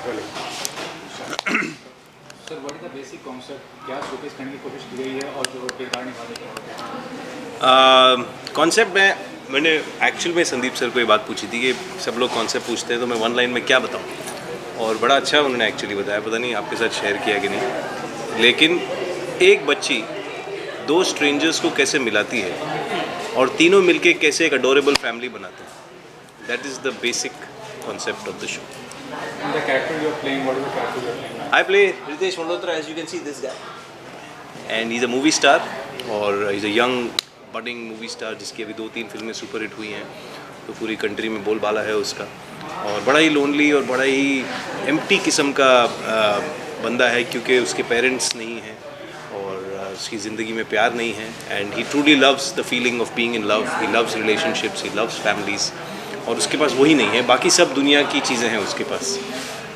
Sir what is the basic concept, क्या showcase करने की कोशिश की गई है और जो किरदार निभाने के कॉन्सेप्ट मैंने एक्चुअल में संदीप सर को ये बात पूछी थी कि सब लोग कॉन्सेप्ट पूछते हैं तो मैं वन लाइन में क्या बताऊं, और बड़ा अच्छा उन्होंने एक्चुअली बताया। पता नहीं आपके साथ शेयर किया कि नहीं, लेकिन एक बच्ची दो स्ट्रेंजर्स को कैसे मिलाती है और तीनों मिलके कैसे एक अडोरेबल फैमिली बनाते हैं, that is the basic concept of the show. The character you are playing, what is the character you are playing? I play Ritesh Malhotra, as you can see this guy, and he's a movie star, और he's a young budding movie star जिसकी अभी 2-3 फिल्में super hit हुई हैं, तो पूरी country में बोलबाला है उसका। और बड़ा ही लोनली और बड़ा ही एम्प्टी किस्म का बंदा है, क्योंकि उसके पेरेंट्स नहीं हैं और उसकी ज़िंदगी में प्यार नहीं है, and he truly loves the feeling of being in love, he loves relationships, he loves families, और उसके पास वही नहीं है, बाकी सब दुनिया की चीज़ें हैं उसके पास।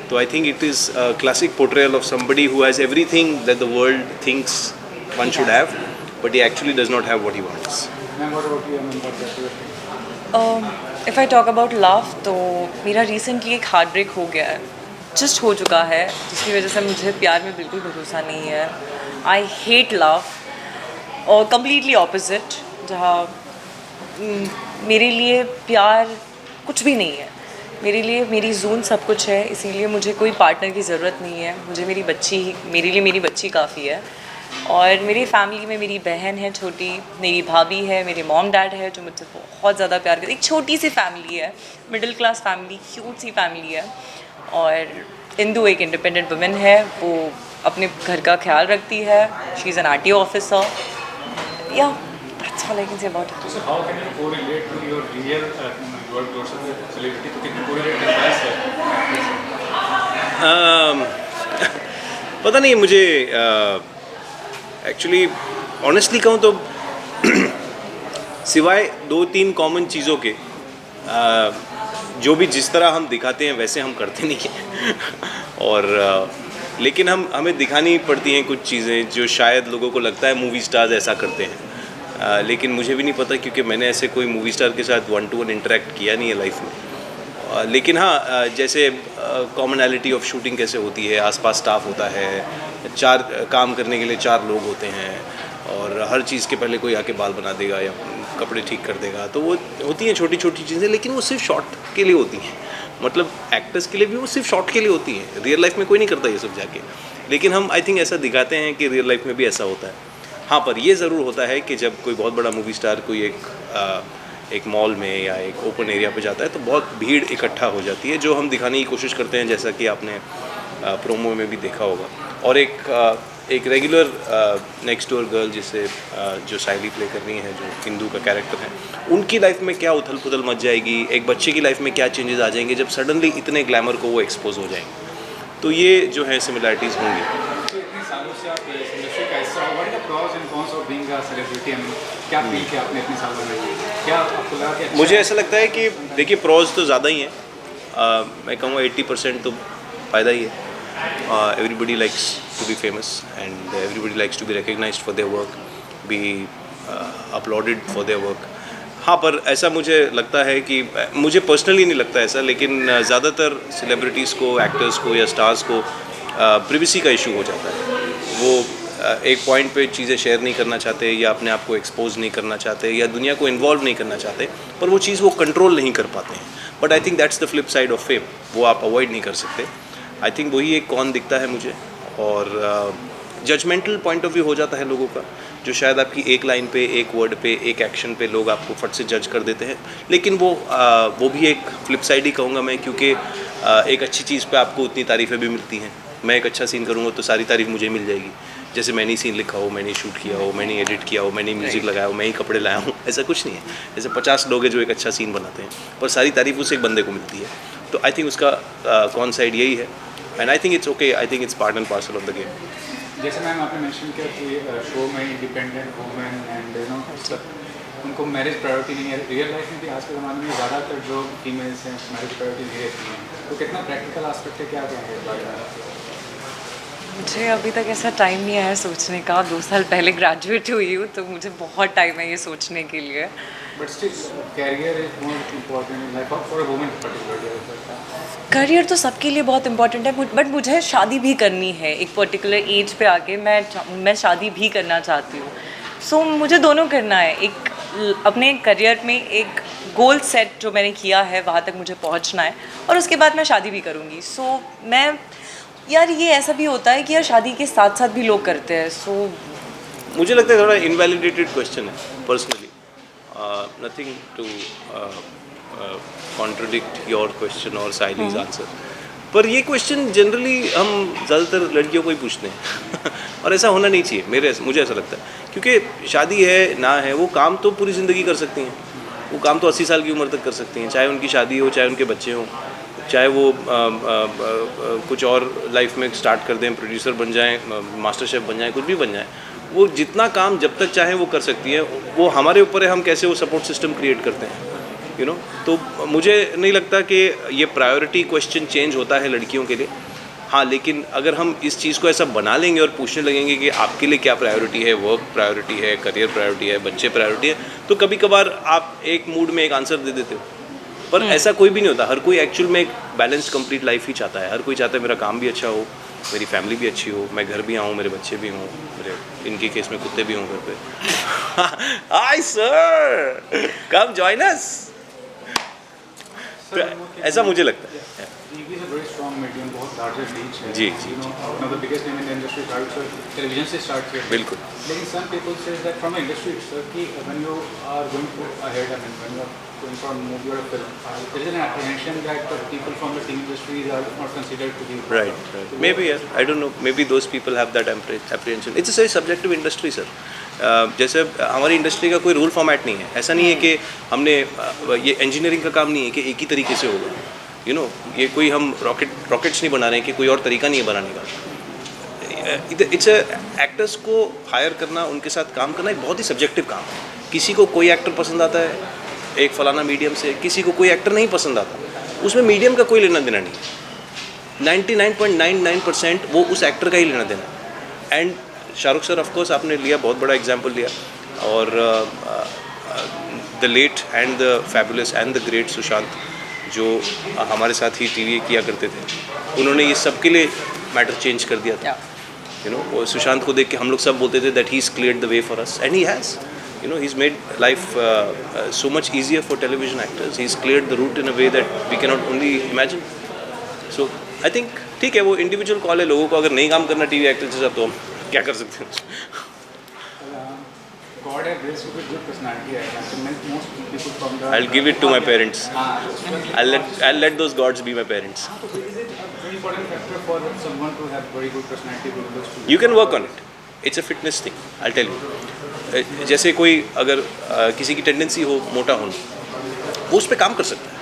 So I think it is a classic portrayal of somebody who has everything that the world thinks one should have, but he actually does not have what he wants. Ma'am what about you, ma'am what character you are playing? If I talk about love, तो मेरा recently एक heart break हो गया है, just हो चुका है, जिसकी वजह से मुझे प्यार में बिल्कुल भरोसा नहीं है। आई हेट लव, और कम्प्लीटली ऑपोजिट, जहाँ मेरे लिए प्यार कुछ भी नहीं है, मेरे लिए मेरी जून सब कुछ है, इसीलिए मुझे कोई पार्टनर की ज़रूरत नहीं है। मुझे मेरी बच्ची ही, मेरे लिए मेरी बच्ची काफ़ी है। और मेरी फैमिली में मेरी बहन है छोटी, मेरी भाभी है, मेरे मॉम डैड है जो मुझसे बहुत ज़्यादा प्यार करते। एक छोटी सी फैमिली है, मिडिल क्लास फैमिली, क्यूट सी फैमिली है। और इंदू एक इंडिपेंडेंट वुमेन है, वो अपने घर का ख्याल रखती है। She is an RTO officer. या that's all I can say about it. So how can you correlate to your real work yourself with celebrity, तो कितनी कोरिलेट करता है पता नहीं मुझे, एक्चुअली ऑनेस्टली कहूँ तो सिवाय 2-3 कॉमन चीज़ों के, जो भी जिस तरह हम दिखाते हैं वैसे हम करते नहीं हैं और लेकिन हमें दिखानी पड़ती हैं कुछ चीज़ें जो शायद लोगों को लगता है मूवी स्टार्स ऐसा करते हैं, लेकिन मुझे भी नहीं पता, क्योंकि मैंने ऐसे कोई मूवी स्टार के साथ 1-to-1 इंटरेक्ट किया नहीं है लाइफ में। लेकिन हाँ, जैसे कॉमनैलिटी ऑफ शूटिंग कैसे होती है, आसपास स्टाफ होता है, 4 काम करने के लिए 4 लोग होते हैं, और हर चीज़ के पहले कोई आके बाल बना देगा या कपड़े ठीक कर देगा, तो वो होती हैं छोटी छोटी चीज़ें, लेकिन वो सिर्फ शॉट के लिए होती हैं। मतलब एक्टर्स के लिए भी वो सिर्फ शॉट के लिए होती हैं, रियल लाइफ में कोई नहीं करता ये सब जाके, लेकिन हम आई थिंक ऐसा दिखाते हैं कि रियल लाइफ में भी ऐसा होता है। हाँ, पर ये ज़रूर होता है कि जब कोई बहुत बड़ा मूवी स्टार कोई एक मॉल में या एक ओपन एरिया पे जाता है तो बहुत भीड़ इकट्ठा हो जाती है, जो हम दिखाने की कोशिश करते हैं, जैसा कि आपने प्रोमो में भी देखा होगा। और एक रेगुलर नेक्स्ट डोर गर्ल जिसे जो साइली प्ले कर रही हैं, जो हिंदू का कैरेक्टर है, उनकी लाइफ में क्या उथल पुथल मच जाएगी, एक बच्चे की लाइफ में क्या चेंजेस आ जाएंगे जब सडनली इतने ग्लैमर को वो एक्सपोज हो जाएंगे। तो ये जो है सिमिलैरिटीज़ होंगी। तो इतने सालों से आप इस इंडस्ट्री का हिस्सा हो, what is the pros and cons of being a celebrity? क्या फील किया आपने इतने सालों में? क्या आपको लगा कि अच्छा मुझे ऐसा लगता है कि देखिए, प्रॉज तो ज़्यादा ही है, मैं कहूँगा 80% तो फ़ायदा ही है। Everybody likes to be famous and everybody likes to be recognized for their work, be applauded for their work. हाँ, पर ऐसा मुझे लगता है कि मुझे पर्सनली नहीं लगता ऐसा, लेकिन ज़्यादातर सेलिब्रिटीज़ को, एक्टर्स को या स्टार्स को प्रिवेसी का इशू हो जाता है। वो एक पॉइंट पे चीज़ें शेयर नहीं करना चाहते, या अपने आप को एक्सपोज नहीं करना चाहते, या दुनिया को इन्वॉल्व नहीं करना चाहते, पर वो चीज़ वो कंट्रोल नहीं कर पाते हैं। But I think that's the flip side of fame, वो आप अवॉइड नहीं कर सकते। आई थिंक वही एक कौन दिखता है मुझे, और जजमेंटल पॉइंट ऑफ व्यू हो जाता है लोगों का, जो शायद आपकी एक लाइन पे, एक वर्ड पे, एक एक्शन पे लोग आपको फट से जज कर देते हैं। लेकिन वो भी एक फ्लिप साइड ही कहूँगा मैं, क्योंकि एक अच्छी चीज़ पे आपको उतनी तारीफ़ें भी मिलती हैं। मैं एक अच्छा सीन करूँगा तो सारी तारीफ़ मुझे मिल जाएगी, जैसे मैंने सीन लिखा हो, मैंने शूट किया हो, मैंने एडिट किया हो, मैंने म्यूज़िक लगाया हो, मैं ही कपड़े लाया हूँ, ऐसा कुछ नहीं है। जैसे 50 लोग हैं जो एक अच्छा सीन बनाते हैं, पर सारी तारीफ़ उस एक बंदे को मिलती है। तो आई थिंक उसका कौन साइड यही है, and I think it's okay, I think it's part and parcel of the game. जैसे मैम आपने मेंशन किया कि शो में इंडिपेंडेंट वुमेन एंड मतलब उनको मैरिज प्रायोरिटी नहीं है। रियल लाइफ में भी आज के ज़माने में ज़्यादातर जो फीमेल्स हैं मैरिज प्रायोरिटी नहीं रहती हैं, तो कितना प्रैक्टिकल एस्पेक्ट है, क्या कहेंगे इस बारे में? मुझे अभी तक ऐसा टाइम नहीं आया सोचने का। 2 साल पहले ग्रेजुएट हुई हूँ, तो मुझे बहुत टाइम है ये सोचने के लिए। But still, career is more important in life for a woman particularly. Career तो सबके लिए बहुत इम्पोर्टेंट है, बट मुझे शादी भी करनी है एक पर्टिकुलर एज पे आके। मैं शादी भी करना चाहती हूँ। सो मुझे दोनों करना है। एक अपने करियर में एक गोल सेट जो मैंने किया है वहाँ तक मुझे पहुँचना है, और उसके बाद मैं शादी भी करूँगी। सो मैं यार, ये ऐसा भी होता है कि यार शादी के साथ साथ भी लोग करते हैं। सो मुझे लगता है थोड़ा इनवैलिडेटेड क्वेश्चन है personally, nothing to contradict your question और साइलीज आंसर, पर ये क्वेश्चन जनरली हम ज़्यादातर लड़कियों को ही पूछते हैं और ऐसा होना नहीं चाहिए, मुझे ऐसा लगता है। क्योंकि शादी है ना है, वो काम तो पूरी ज़िंदगी कर सकती हैं, वो काम तो 80 साल की उम्र तक कर सकती हैं, चाहे उनकी शादी हो, चाहे उनके बच्चे हों, चाहे वो कुछ और लाइफ में स्टार्ट कर दें, प्रोड्यूसर बन जाएं, मास्टर शेफ बन जाएं, कुछ भी बन जाएं, वो जितना काम जब तक चाहे वो कर सकती है। वो हमारे ऊपर है हम कैसे वो सपोर्ट सिस्टम क्रिएट करते हैं, यू नो। तो मुझे नहीं लगता कि ये प्रायोरिटी क्वेश्चन चेंज होता है लड़कियों के लिए। हाँ, लेकिन अगर हम इस चीज़ को ऐसा बना लेंगे और पूछने लगेंगे कि आपके लिए क्या प्रायोरिटी है, वर्क प्रायोरिटी है, करियर प्रायोरिटी है, बच्चे प्रायोरिटी है, तो कभी कभार आप एक मूड में एक आंसर दे देते हो, पर ऐसा कोई भी नहीं होता। हर कोई एक्चुअल में एक बैलेंस्ड कंप्लीट लाइफ ही चाहता है। हर कोई चाहता है मेरा काम भी अच्छा हो, मेरी फैमिली भी अच्छी हो, मैं घर भी आऊँ, मेरे बच्चे भी हों, मेरे इनके केस में कुत्ते भी हों घर पे। Hi sir, come join us. तो ऐसा मुझे लगता है। TV is a very strong medium, बहुत larger reach है। जी, You know, one of the biggest name in the industry starts so television से start किया। बिल्कुल। लेकिन some people say that from the industry itself कि when you are going to ahead, I mean when you are going for a movie or a film, there is an apprehension that the people from the TV industry are not considered to be Right. Maybe, yeah, I don't know. Maybe those people have that apprehension. It's a very subjective industry, sir. जैसे हमारी industry का कोई rule format नहीं है। ऐसा नहीं है कि हमने ये इंजीनियरिंग का काम नहीं है कि एक ही तरीके से होगा, यू नो। ये कोई हम रॉकेट्स नहीं बना रहे हैं कि कोई और तरीका नहीं है बनाने का। इट्स एक्टर्स को हायर करना, उनके साथ काम करना एक बहुत ही सब्जेक्टिव काम है। किसी को कोई एक्टर पसंद आता है एक फलाना मीडियम से, किसी को कोई एक्टर नहीं पसंद आता, उसमें मीडियम का कोई लेना देना नहीं। 99.99% वो उस एक्टर का ही लेना देना। And Shahrukh sir of course आपने लिया, बहुत बड़ा एग्जांपल लिया, और the late and the fabulous and the great Sushant जो हमारे साथ ही टीवी किया करते थे, उन्होंने ये सब के लिए मैटर चेंज कर दिया था, यू नो। वो सुशांत को देख के हम लोग सब बोलते थे that he is cleared the way for us, and he has, you know, he's made life so much easier for television actors. He's cleared the route in a way that we cannot only imagine. So I think ठीक है, वो individual call है। लोगों को अगर नहीं काम करना टीवी एक्टर के साथ, तो हम क्या कर सकते हैं। God has blessed you with good personality. I can make most people from the. I'll give it to my parents. हाँ, I'll let those gods be my parents. so is it a very important factor for someone to have very good personality to be able to? You can work on it. It's a fitness thing. I'll tell you. जैसे कोई अगर किसी की tendency हो मोटा होना, वो उस पर काम कर सकता है।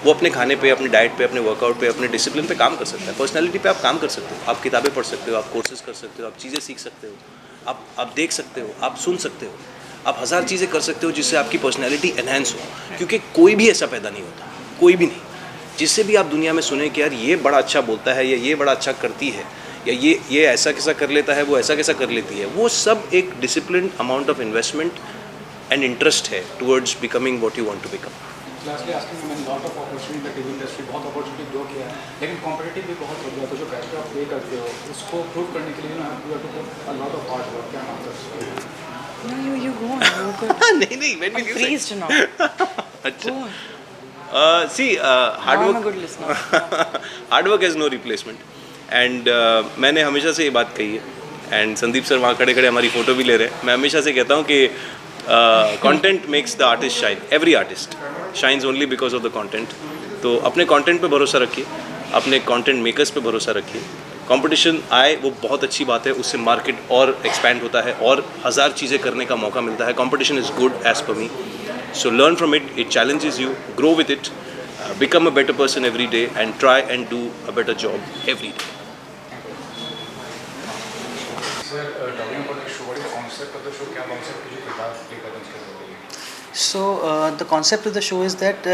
वो अपने खाने पे, अपने डाइट पे, अपने वर्कआउट पे, अपने डिसिप्लिन पे काम कर सकता है। पर्सनालिटी पे आप काम कर सकते हो, आप किताबें पढ़ सकते हो, आप कोर्सेज कर सकते हो, आप चीज़ें सीख सकते हो, आप देख सकते हो, आप सुन सकते हो, आप हज़ार चीज़ें कर सकते हो जिससे आपकी पर्सनालिटी एनहेंस हो। क्योंकि कोई भी ऐसा पैदा नहीं होता, कोई भी नहीं, जिससे भी आप दुनिया में सुने कि यार ये बड़ा अच्छा बोलता है, या ये बड़ा अच्छा करती है, या ये ऐसा कैसा कर लेता है, वो ऐसा कैसा कर लेती है, वो सब एक discipline amount of investment and interest है towards becoming what you want to become. Lastly, asking you, lot of opportunity in the TV industry, बहुत opportunity ग्रो किया है, लेकिन कॉम्पिटिटिव भी बहुत हो गया। तो जो पैसे आप पे करते हो उसको प्रूव करने के लिए ना you have to put a lot of hard work. क्या नाम है? No, you go on. You go. नहीं, when I'm will you say? pleased now. अच्छा, Go on. see, hard I'm a work. good listener. Hard work has no replacement, and मैंने हमेशा से ये बात कही है, एंड संदीप सर वहाँ खड़े खड़े हमारी फ़ोटो भी ले रहे हैं। मैं हमेशा से कहता हूँ कि content makes the artist shine. Every artist shines only because of the content. तो अपने कंटेंट पे भरोसा रखिए, अपने कंटेंट मेकर्स पे भरोसा रखिए। कंपटीशन आए वो बहुत अच्छी बात है, उससे मार्केट और एक्सपैंड होता है और हज़ार चीज़ें करने का मौका मिलता है। Competition is good as per me, so learn from it, it challenges you, grow with it, become a better person every day and try and do a better job every day. Sir, talking about the show, what is the concept of the show? क्या concept की जो किताब play करते हैं उसके बारे में? So the concept of the show is that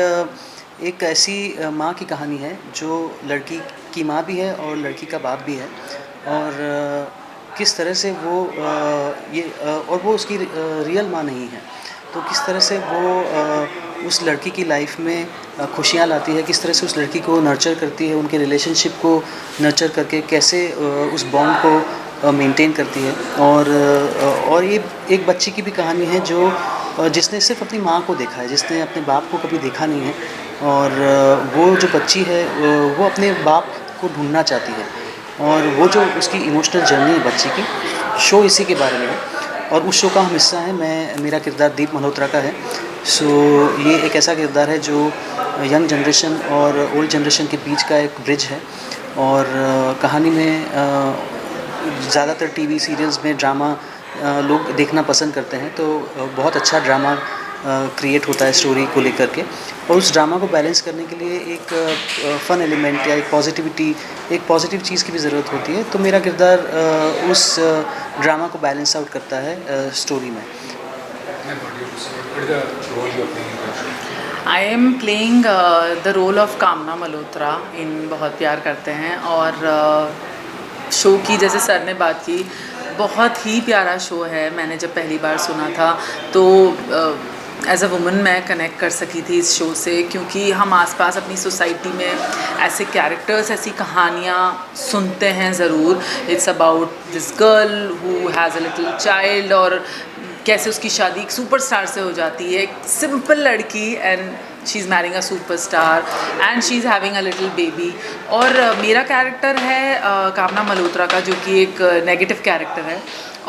एक ऐसी माँ की कहानी है जो लड़की की माँ भी है और लड़की का बाप भी है, और किस तरह से वो और वो उसकी रियल माँ नहीं है। तो किस तरह से वो उस लड़की की लाइफ में खुशियाँ लाती है, किस तरह से उस लड़की को नर्चर करती है, उनके रिलेशनशिप को नर्चर करके कैसे उस बॉन्ड को मेंटेन करती है। और ये एक बच्ची की भी कहानी है जो जिसने सिर्फ अपनी माँ को देखा है, जिसने अपने बाप को कभी देखा नहीं है। और वो जो बच्ची है वो अपने बाप को ढूंढना चाहती है, और वो जो उसकी इमोशनल जर्नी है बच्ची की, शो इसी के बारे में है। और उस शो का हम हिस्सा हैं। मेरा किरदार दीप मल्होत्रा का है। सो ये एक ऐसा किरदार है जो यंग जनरेशन और ओल्ड जनरेशन के बीच का एक ब्रिज है। और कहानी में ज़्यादातर टीवी सीरियल्स में ड्रामा लोग देखना पसंद करते हैं, तो बहुत अच्छा ड्रामा क्रिएट होता है स्टोरी को लेकर के। और उस ड्रामा को बैलेंस करने के लिए एक फ़न एलिमेंट या एक पॉजिटिव चीज़ की भी ज़रूरत होती है। तो मेरा किरदार उस ड्रामा को बैलेंस आउट करता है स्टोरी में। I am playing the role of Kamna Malhotra इन बहुत प्यार करते हैं। और शो की जैसे सर ने बात की, बहुत ही प्यारा शो है। मैंने जब पहली बार सुना था तो एज अ वुमन मैं कनेक्ट कर सकी थी इस शो से, क्योंकि हम आसपास अपनी सोसाइटी में ऐसे कैरेक्टर्स, ऐसी कहानियाँ सुनते हैं ज़रूर। It's about this girl who has a little child, और कैसे उसकी शादी एक सुपरस्टार से हो जाती है, एक सिंपल लड़की, and she is marrying a superstar and she is having a little baby. और मेरा कैरेक्टर है कामना मल्होत्रा का, जो कि एक नेगेटिव कैरेक्टर है।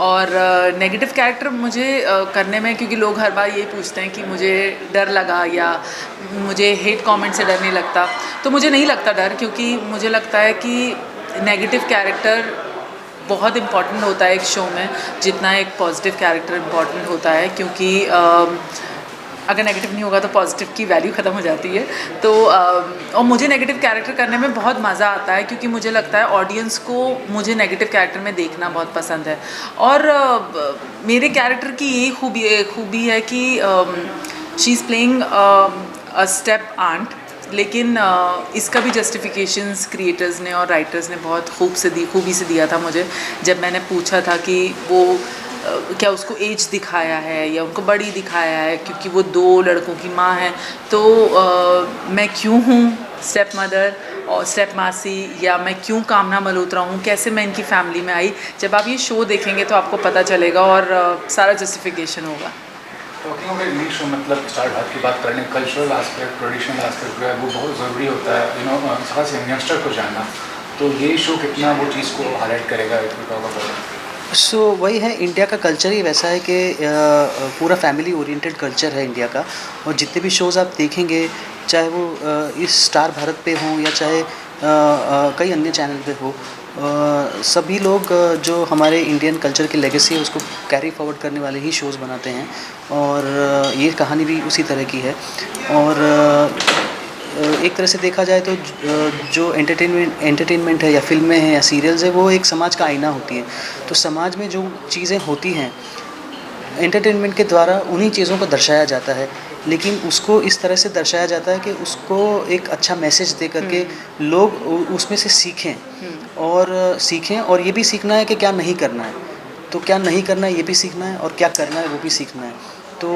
और नेगेटिव कैरेक्टर मुझे करने में, क्योंकि लोग हर बार यही पूछते हैं कि मुझे डर लगा या मुझे हेट कमेंट से डर नहीं लगता, तो मुझे नहीं लगता डर, क्योंकि मुझे लगता है कि नेगेटिव कैरेक्टर बहुत इम्पॉर्टेंट होता है एक शो में, जितना एक पॉजिटिव कैरेक्टर इम्पॉर्टेंट होता है। क्योंकि अगर नेगेटिव नहीं होगा तो पॉजिटिव की वैल्यू ख़त्म हो जाती है। तो और मुझे नेगेटिव कैरेक्टर करने में बहुत मज़ा आता है, क्योंकि मुझे लगता है ऑडियंस को मुझे नेगेटिव कैरेक्टर में देखना बहुत पसंद है। और मेरे कैरेक्टर की यही खूबी है कि she is playing a step aunt, लेकिन इसका भी जस्टिफिकेशंस क्रिएटर्स ने और राइटर्स ने बहुत खूबी से दिया था मुझे। जब मैंने पूछा था कि वो क्या उसको एज दिखाया है या उनको बड़ी दिखाया है, क्योंकि वो 2 लड़कों की माँ है, तो मैं क्यों हूँ स्टेप मदर और स्टेप मासी, या मैं क्यों कामना मल्होत्रा हूँ, कैसे मैं इनकी फैमिली में आई। जब आप ये शो देखेंगे तो आपको पता चलेगा और सारा जस्टिफिकेशन होगा। टॉकिंग ऑफ न्यू शो, मतलब स्टार भारत की बात करें, कल्चरल एस्पेक्ट, ट्रेडिशनल एस्पेक्ट जो है वो बहुत ज़रूरी होता है, खास यंगस्टर को जानना। तो ये शो कितना वो चीज़ को हाईलाइट करेगा, सो वही है, इंडिया का कल्चर ही वैसा है कि पूरा फैमिली ओरिएंटेड कल्चर है इंडिया का। और जितने भी शोज़ आप देखेंगे, चाहे वो इस स्टार भारत पे हों या चाहे कई अन्य चैनल पे हो, सभी लोग जो हमारे इंडियन कल्चर की लेगेसी है उसको कैरी फॉरवर्ड करने वाले ही शोज़ बनाते हैं। और ये कहानी भी उसी तरह की है। और एक तरह से देखा जाए तो जो एंटरटेनमेंट है या फिल्में हैं या सीरियल्स है, वो एक समाज का आईना होती है। तो समाज में जो चीज़ें होती हैं, एंटरटेनमेंट के द्वारा उन्हीं चीज़ों को दर्शाया जाता है, लेकिन उसको इस तरह से दर्शाया जाता है कि उसको एक अच्छा मैसेज दे करके लोग उसमें से सीखें और ये भी सीखना है कि क्या नहीं करना है। तो क्या नहीं करना है ये भी सीखना है, और क्या करना है वो भी सीखना है। तो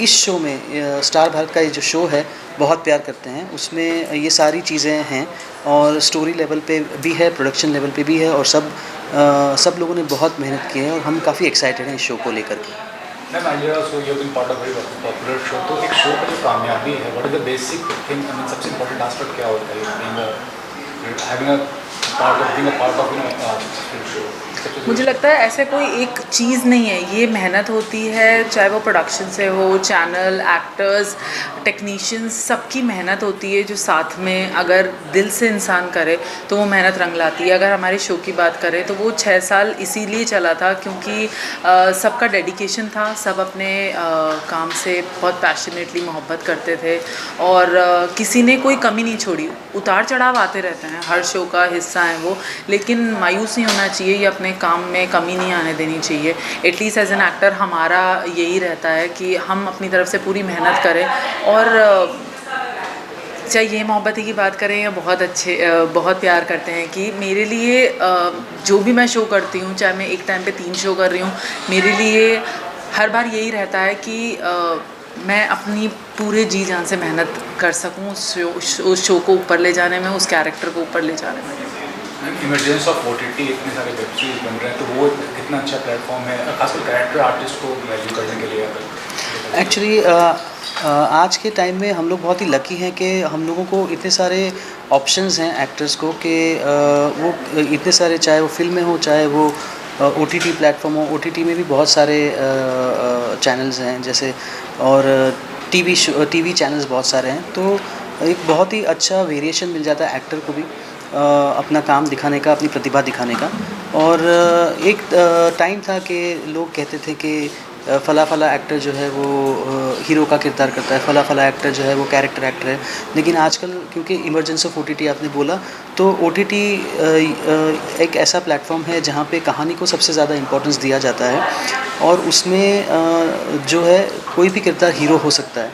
इस शो में स्टार भारत का ये जो शो है बहुत प्यार करते हैं, उसमें ये सारी चीज़ें हैं। और स्टोरी लेवल पे भी है, प्रोडक्शन लेवल पे भी है, और सब लोगों ने बहुत मेहनत की है और हम काफ़ी एक्साइटेड हैं इस शो को लेकर के। Ma'am, idea so you been part of very popular show, तो एक शो की जो कामयाबी है, what is the basic thing, सबसे इम्पोर्टेंट एस्पेक्ट क्या होता है having a part of show? मुझे लगता है ऐसे कोई एक चीज़ नहीं है, ये मेहनत होती है, चाहे वो प्रोडक्शन से हो, चैनल, एक्टर्स, टेक्नीशियंस, सबकी मेहनत होती है, जो साथ में अगर दिल से इंसान करे तो वो मेहनत रंग लाती है। अगर हमारे शो की बात करें तो वो 6 साल इसीलिए चला था क्योंकि सबका डेडिकेशन था, सब अपने काम से बहुत पैशनेटली मोहब्बत करते थे और किसी ने कोई कमी नहीं छोड़ी। उतार चढ़ाव आते रहते हैं, हर शो का हिस्सा है वो, लेकिन मायूस नहीं होना चाहिए या अपने काम में कमी नहीं आने देनी चाहिए। एटलीस्ट एज एन एक्टर हमारा यही रहता है कि हम अपनी तरफ से पूरी मेहनत करें। और चाहे ये मोहब्बती की बात करें या बहुत प्यार करते हैं कि मेरे लिए जो भी मैं शो करती हूँ, चाहे मैं एक टाइम पे 3 शो कर रही हूँ, मेरे लिए हर बार यही रहता है कि मैं अपनी पूरे जी जान से मेहनत कर सकूं उस शो को ऊपर ले जाने में, उस कैरेक्टर को ऊपर ले जाने में। इमरजेंस ऑफ OTT, इतने सारे वेब सीरीज बन रहे हैं, तो वो कितना अच्छा प्लेटफॉर्म है खासकर कैरेक्टर आर्टिस्ट को वैल्यू करने के लिए। अगर एक्चुअली आज के टाइम में हम लोग बहुत ही लकी हैं कि हम लोगों को इतने सारे ऑप्शंस हैं एक्टर्स को कि वो इतने सारे, चाहे वो फिल्में हो चाहे वो OTT प्लेटफॉर्म हो, OTT में भी बहुत सारे चैनल्स हैं जैसे, और टीवी चैनल्स बहुत सारे हैं, तो एक बहुत ही अच्छा वेरिएशन मिल जाता है एक्टर को भी अपना काम दिखाने का, अपनी प्रतिभा दिखाने का। और एक टाइम था कि लोग कहते थे कि फ़ला फ़ला एक्टर जो है वो हीरो का किरदार करता है, फ़ला फ़ला एक्टर जो है वो कैरेक्टर एक्टर है। लेकिन आजकल क्योंकि इमरजेंस ऑफ OTT आपने बोला, तो OTT एक ऐसा प्लेटफॉर्म है जहाँ पे कहानी को सबसे ज़्यादा इम्पोर्टेंस दिया जाता है, और उसमें जो है कोई भी किरदार हीरो हो सकता है।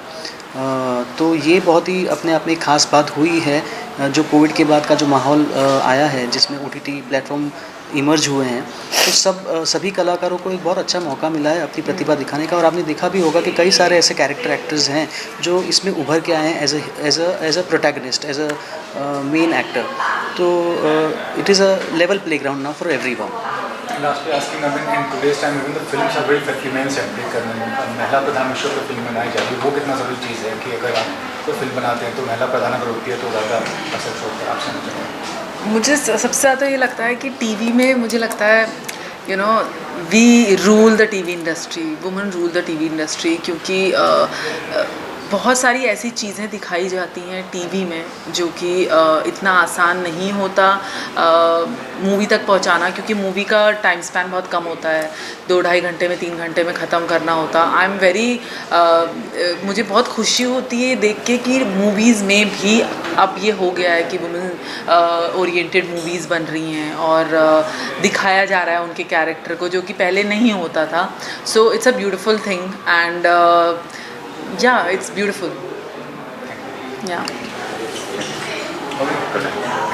तो ये बहुत ही अपने आप में एक ख़ास बात हुई है, जो कोविड के बाद का जो माहौल आया है जिसमें OTT प्लेटफॉर्म इमर्ज हुए हैं, तो सभी कलाकारों को एक बहुत अच्छा मौका मिला है अपनी प्रतिभा दिखाने का। और आपने देखा भी होगा कि कई सारे ऐसे कैरेक्टर एक्टर्स हैं जो इसमें उभर के आए हैं as a protagonist, as a main actor. तो it is a level playground now for everyone. Lastly asking, I mean in today's time even the films are very female centric करने में, महिला प्रधान विषय पर फिल्म बनाई जाती है, वो कितना ज़रूरी चीज़ है कि अगर आप कोई फिल्म बनाते हैं तो महिला प्रधान अगर होती है तो ज़्यादा असर छोड़ता है। आप समझेंगे? मुझे सबसे ज़्यादा ये लगता है कि टीवी में, मुझे लगता है we rule the TV industry, women rule the TV industry, क्योंकि बहुत सारी ऐसी चीज़ें दिखाई जाती हैं टीवी में जो कि इतना आसान नहीं होता मूवी तक पहुंचाना, क्योंकि मूवी का टाइम स्पैन बहुत कम होता है, 2-2.5 घंटे में 3 घंटे में ख़त्म करना होता। आई एम वेरी मुझे बहुत खुशी होती है देख के कि मूवीज़ में भी अब ये हो गया है कि वुमेन ओरिएंटेड मूवीज़ बन रही हैं और दिखाया जा रहा है उनके कैरेक्टर को, जो कि पहले नहीं होता था। So it's a beautiful thing and yeah, it's beautiful. Yeah. Okay,